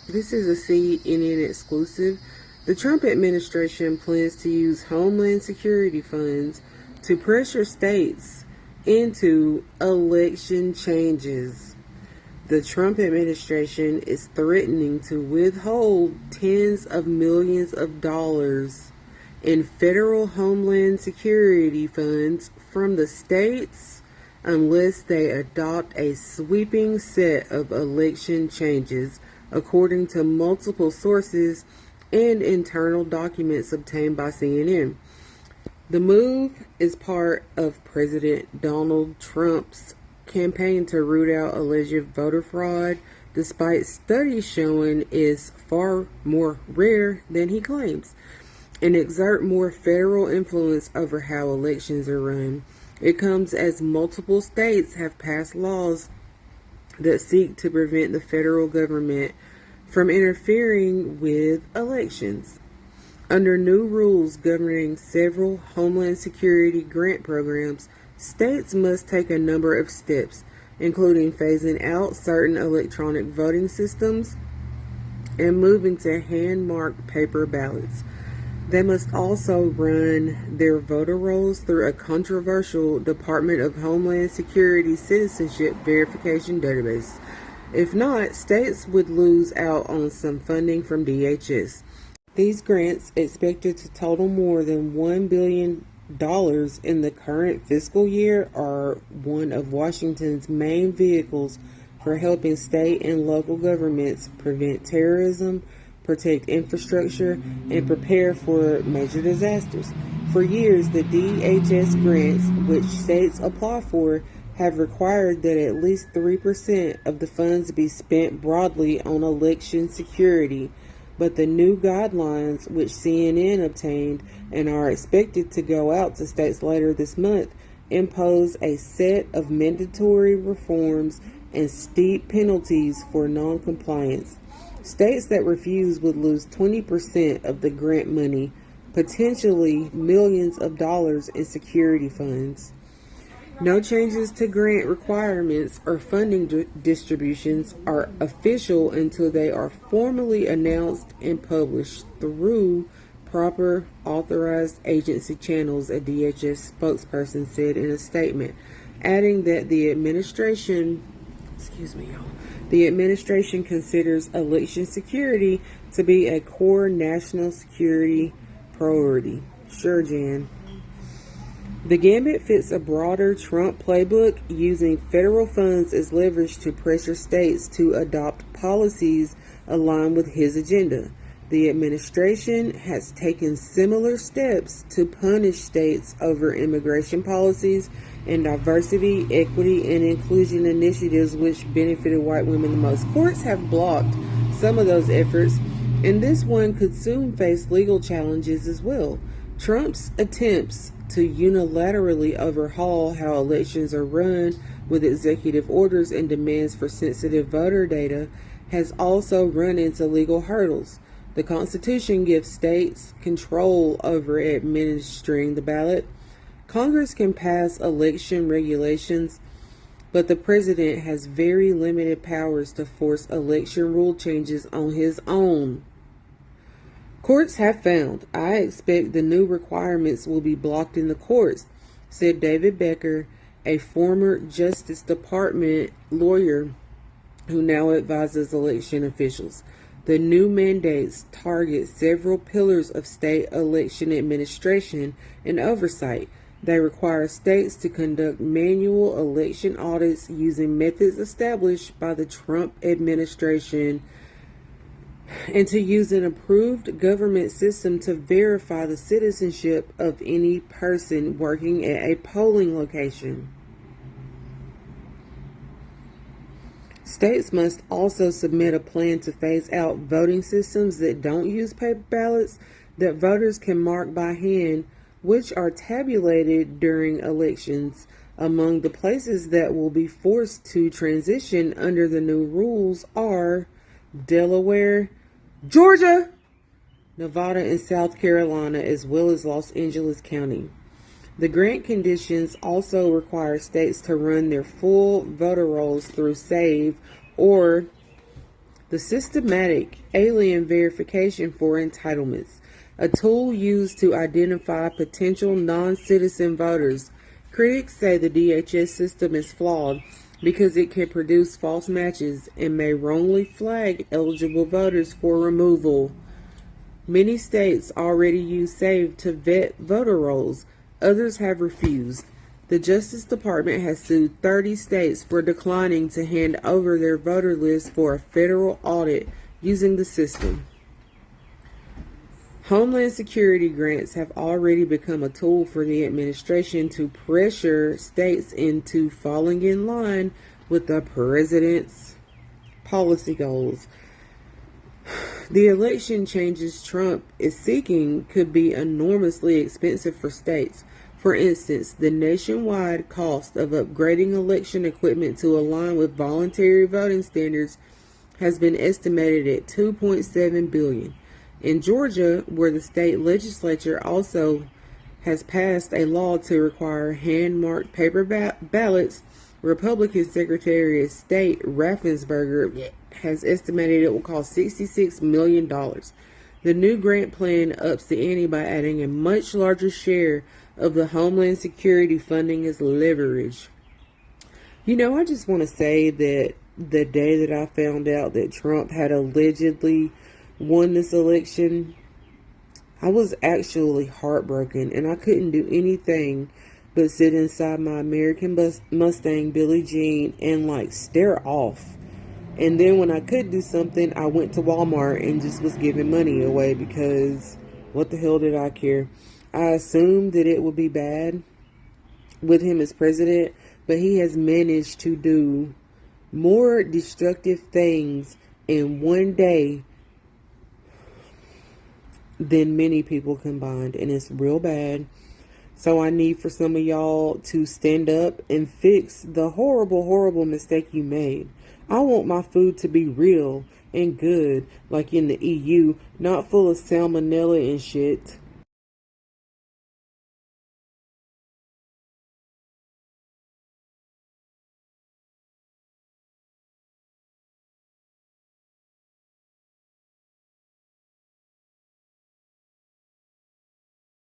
This is a CNN exclusive. The Trump administration plans to use Homeland Security funds to pressure states into election changes. The Trump administration is threatening to withhold tens of millions of dollars in federal Homeland Security funds from the states unless they adopt a sweeping set of election changes, according to multiple sources and internal documents obtained by CNN. The move is part of President Donald Trump's campaign to root out alleged voter fraud, despite studies showing is far more rare than he claims, and exert more federal influence over how elections are run. It comes as multiple states have passed laws that seek to prevent the federal government from interfering with elections. Under new rules governing several Homeland Security grant programs, states must take a number of steps, including phasing out certain electronic voting systems and moving to hand-marked paper ballots. They must also run their voter rolls through a controversial Department of Homeland Security citizenship verification database. If not, states would lose out on some funding from DHS. These grants, expected to total more than $1 billion in the current fiscal year, are one of Washington's main vehicles for helping state and local governments prevent terrorism, protect infrastructure, and prepare for major disasters. For years, the DHS grants, which states apply for, have required that at least 3% of the funds be spent broadly on election security. But the new guidelines, which CNN obtained and are expected to go out to states later this month, impose a set of mandatory reforms and steep penalties for non-compliance. States that refuse would lose 20% of the grant money, potentially millions of dollars in security funds. No changes to grant requirements or funding distributions are official until they are formally announced and published through proper authorized agency channels, a DHS spokesperson said in a statement, adding that the administration considers election security to be a core national security priority. Sure, Jan. The gambit fits a broader Trump playbook, using federal funds as leverage to pressure states to adopt policies aligned with his agenda. The administration has taken similar steps to punish states over immigration policies and diversity, equity, and inclusion initiatives which benefited white women the most. Courts have blocked some of those efforts, and this one could soon face legal challenges as well. Trump's attempts to unilaterally overhaul how elections are run with executive orders and demands for sensitive voter data has also run into legal hurdles. The Constitution gives states control over administering the ballot. Congress can pass election regulations, but the president has very limited powers to force election rule changes on his own. Courts have found, I expect the new requirements will be blocked in the courts, said David Becker, a former Justice Department lawyer who now advises election officials. The new mandates target several pillars of state election administration and oversight. They require states to conduct manual election audits using methods established by the Trump administration and to use an approved government system to verify the citizenship of any person working at a polling location. States must also submit a plan to phase out voting systems that don't use paper ballots that voters can mark by hand, which are tabulated during elections. Among the places that will be forced to transition under the new rules are Delaware, Georgia, Nevada, and South Carolina, as well as Los Angeles County. The grant conditions also require states to run their full voter rolls through SAVE or The systematic alien verification for entitlements, a tool used to identify potential non-citizen voters. Critics say the DHS system is flawed because it can produce false matches and may wrongly flag eligible voters for removal. Many states already use SAVE to vet voter rolls. Others have refused. The Justice Department has sued 30 states for declining to hand over their voter lists for a federal audit using the system. Homeland Security grants have already become a tool for the administration to pressure states into falling in line with the president's policy goals. The election changes Trump is seeking could be enormously expensive for states. For instance, the nationwide cost of upgrading election equipment to align with voluntary voting standards has been estimated at $2.7 billion. In Georgia, where the state legislature also has passed a law to require hand-marked paper ballots, Republican Secretary of State Raffensperger has estimated it will cost $66 million. The new grant plan ups the ante by adding a much larger share of the Homeland Security funding as leverage. I just want to say that the day that I found out that Trump had allegedly won this election, I was actually heartbroken, and I couldn't do anything but sit inside my American Mustang Billie Jean and stare off. And then when I could do something, I went to Walmart and just was giving money away because what the hell did I care? I assumed that it would be bad with him as president, but he has managed to do more destructive things in one day than many people combined, and it's real bad. So I need for some of y'all to stand up and fix the horrible, horrible mistake you made. I want my food to be real and good, like in the EU, not full of salmonella and shit.